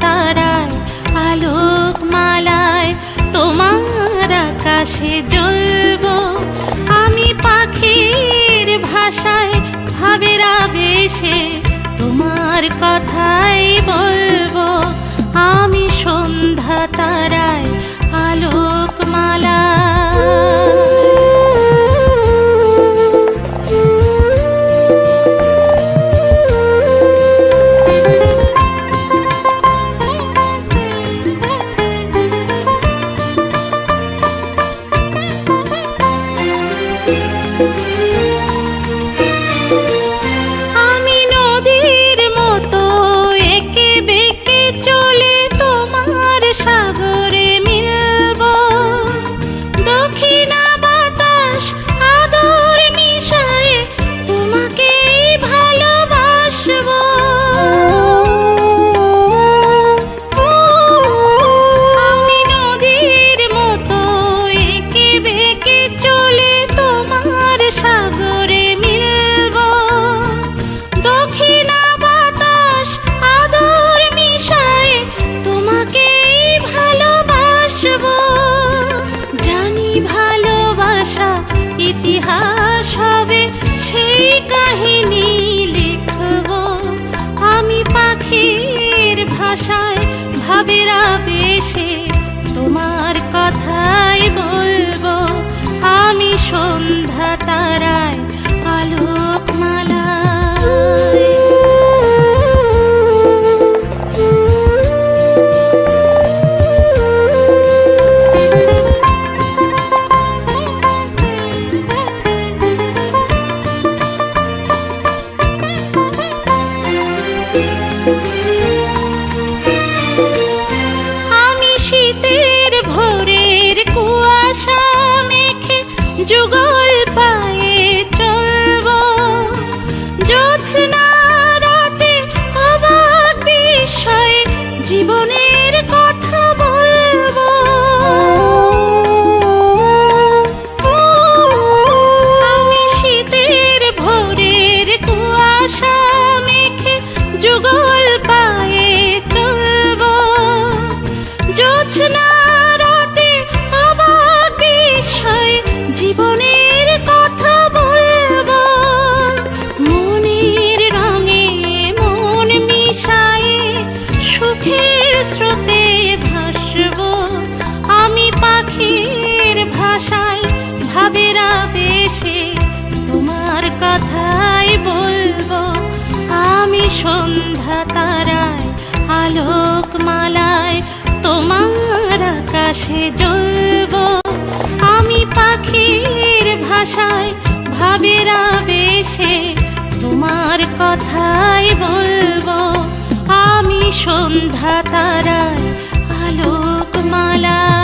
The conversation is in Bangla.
তারায় আলোক মালায় তোমার আকাশে জ্বলবো। আমি পাখির ভাষায় ভাবের আবেশে তোমার কথাই বলবো। আমি সন্ধ্যা তারায় আলোক মালা। ইতিহাস হবে সেই কাহিনী লিখব। আমি পাখির ভাষায় ভাবের আবেশে তোমার কথাই বলবো। আমি সন্ধ্যা তারায় আলোক মালা। আমি শীতের ভোরের কুয়াশা মেখে যুগল পায়ে চলবো। জ্যোৎস্না রাতে অবাক বিস্ময়ে জীবনের কথা বলবো। আমি শীতের ভোরের কুয়াশা মেখে যুগল পায়ে চলবো। জ্যোৎস্না রাতে অবাক বিস্ময়ে জীবনের কথা বলবো। মনের রঙে মন মিশায়ে সুখের স্রোতে ভাসবো। আমি পাখির ভাষায় ভাবের আবেশে তোমার কথাই বলবো। আমি সন্ধ্যা তারায় আলোক মালায় তোমার আকাশে জ্বলবো। আমি পাখির ভাষায় ভাবের আবেশে তোমার কথাই বলবো। আমি সন্ধ্যা তারায় আলোক মালা।